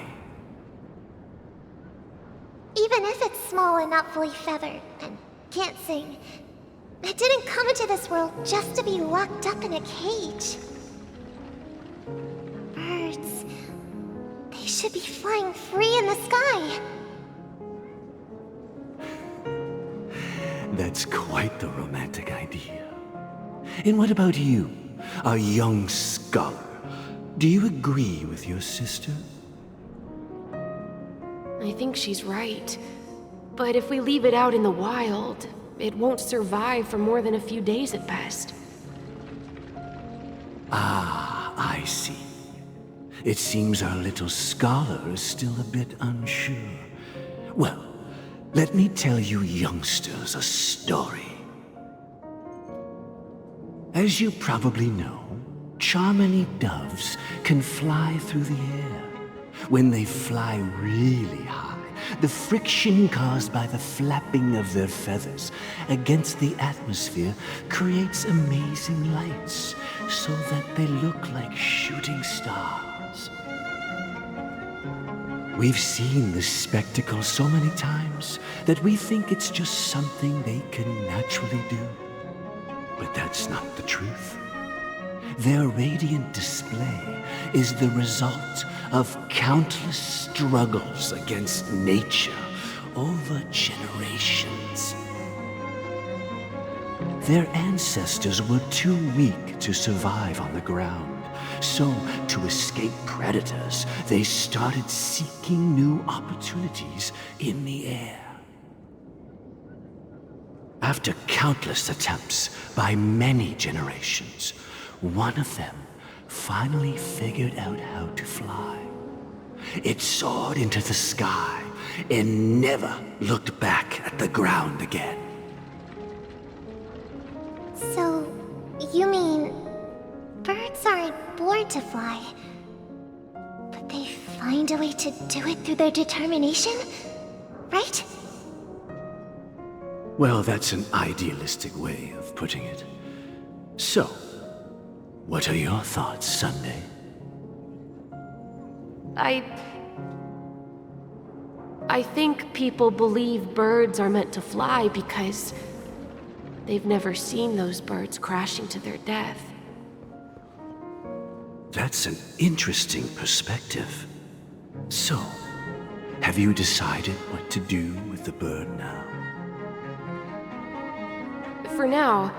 Even if it's small and not fully feathered, and can't sing, it didn't come into this world just to be locked up in a cage. Birds, they should be flying free in the sky. That's quite the romantic idea. And what about you, a young scholar? Do you agree with your sister? I think she's right. But if we leave it out in the wild, it won't survive for more than a few days at best. Ah, I see. It seems our little scholar is still a bit unsure. Well, let me tell you youngsters a story. As you probably know, Charmony doves can fly through the air. When they fly really high, the friction caused by the flapping of their feathers against the atmosphere creates amazing lights, so that they look like shooting stars. We've seen this spectacle so many times that we think it's just something they can naturally do. But that's not the truth. Their radiant display is the result of countless struggles against nature over generations. Their ancestors were too weak to survive on the ground, so to escape predators, they started seeking new opportunities in the air. After countless attempts by many generations, one of them finally figured out how to fly. It soared into the sky and never looked back at the ground again. So, you mean birds aren't born to fly, but they find a way to do it through their determination, right? Well, that's an idealistic way of putting it. So, what are your thoughts, Sunday? I think people believe birds are meant to fly because they've never seen those birds crashing to their death. That's an interesting perspective. So, have you decided what to do with the bird now? For now,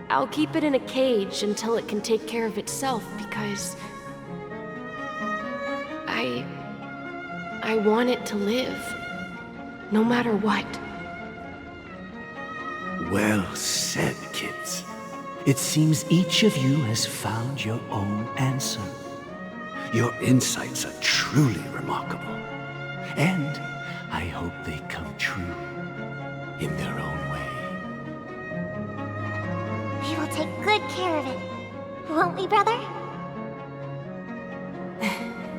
I'll keep it in a cage until it can take care of itself because I want it to live, no matter what. Well said, kids. It seems each of you has found your own answer. Your insights are truly remarkable. And I hope they come true in their own way. We will take good care of it. Won't we, brother?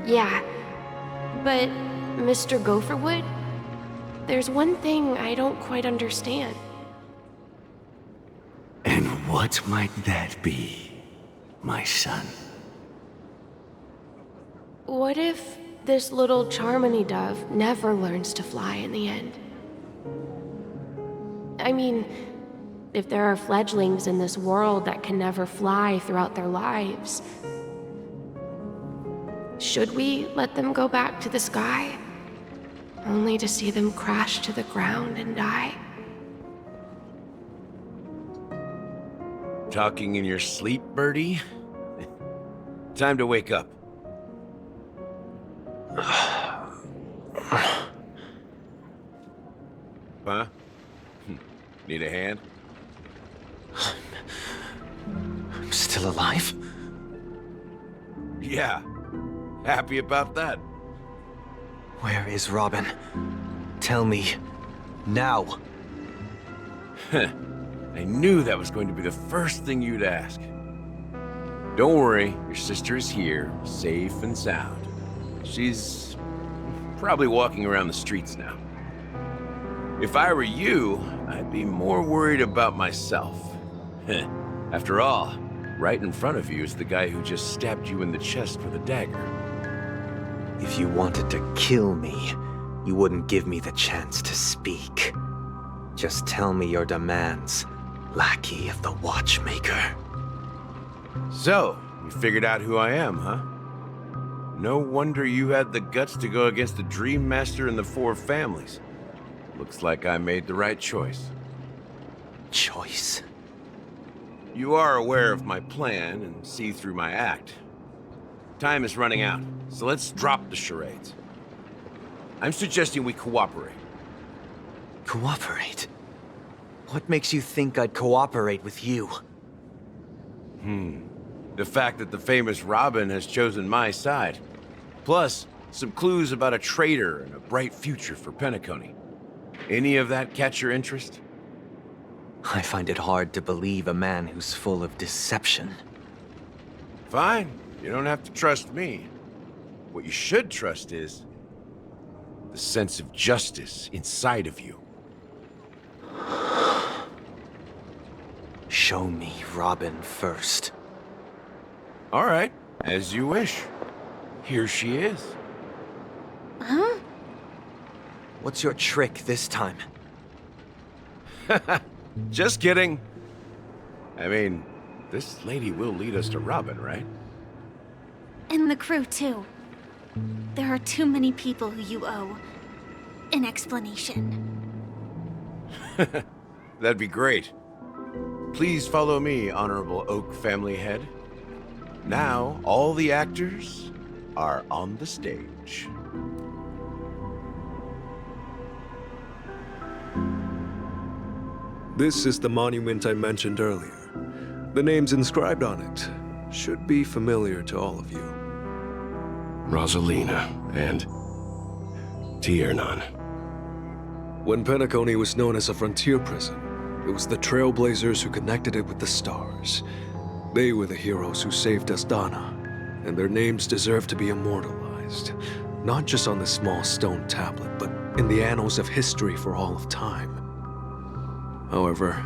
Yeah. But, Mr. Gopherwood, there's one thing I don't quite understand. And what might that be, my son? What if this little Charmony dove never learns to fly in the end? I mean, if there are fledglings in this world that can never fly throughout their lives, should we let them go back to the sky, only to see them crash to the ground and die? Talking in your sleep, Birdie? Time to wake up. Huh? Need a hand? I'm still alive? Yeah. Happy about that. Where is Robin? Tell me. Now. I knew that was going to be the first thing you'd ask. Don't worry, your sister is here, safe and sound. She's probably walking around the streets now. If I were you, I'd be more worried about myself. After all, right in front of you is the guy who just stabbed you in the chest with a dagger. If you wanted to kill me, you wouldn't give me the chance to speak. Just tell me your demands, lackey of the Watchmaker. So, you figured out who I am, huh? No wonder you had the guts to go against the Dream Master and the Four Families. Looks like I made the right choice. Choice? You are aware of my plan and see through my act. Time is running out, so let's drop the charades. I'm suggesting we cooperate. Cooperate? What makes you think I'd cooperate with you? The fact that the famous Robin has chosen my side. Plus, some clues about a traitor and a bright future for Penacony. Any of that catch your interest? I find it hard to believe a man who's full of deception. Fine, you don't have to trust me. What you should trust is the sense of justice inside of you. Show me Robin first. All right, as you wish. Here she is. Huh? What's your trick this time? Just kidding. I mean, this lady will lead us to Robin, right? And the crew, too. There are too many people who you owe an explanation. That'd be great. Please follow me, Honorable Oak Family Head. Now, all the actors are on the stage. This is the monument I mentioned earlier. The names inscribed on it should be familiar to all of you. Rosalina and Tiernan. When Penacony was known as a frontier prison, it was the Trailblazers who connected it with the stars. They were the heroes who saved Astana, and their names deserve to be immortalized, not just on this small stone tablet, but in the annals of history for all of time. However,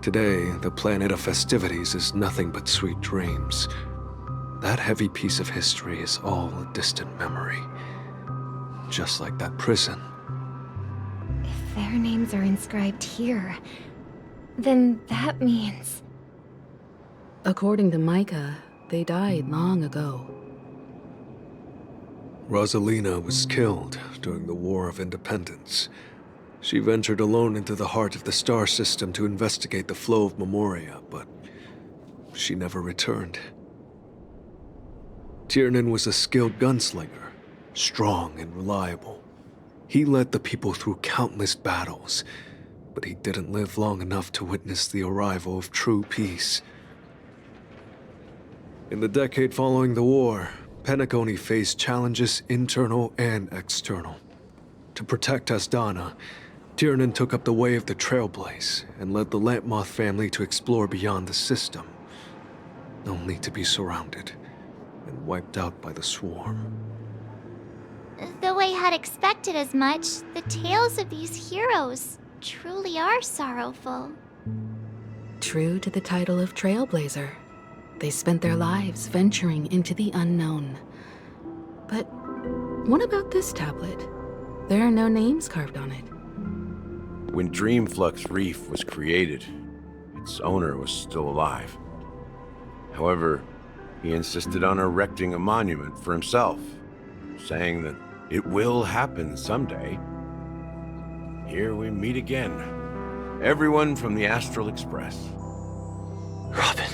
today, the planet of festivities is nothing but sweet dreams. That heavy piece of history is all a distant memory. Just like that prison. If their names are inscribed here, then that means... According to Micah, they died long ago. Rosalina was killed during the War of Independence. She ventured alone into the heart of the star system to investigate the flow of Memoria, but she never returned. Tiernan was a skilled gunslinger, strong and reliable. He led the people through countless battles, but he didn't live long enough to witness the arrival of true peace. In the decade following the war, Penacony faced challenges internal and external. To protect Asdana, Tiernan took up the way of the Trailblaze and led the Lampmoth family to explore beyond the system, only to be surrounded and wiped out by the Swarm. Though I had expected as much, the tales of these heroes truly are sorrowful. True to the title of Trailblazer, they spent their lives venturing into the unknown. But what about this tablet? There are no names carved on it. When Dreamflux Reef was created, its owner was still alive. However, he insisted on erecting a monument for himself, saying that it will happen someday. Here we meet again. Everyone from the Astral Express. Robin.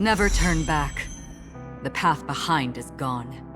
Never turn back. The path behind is gone.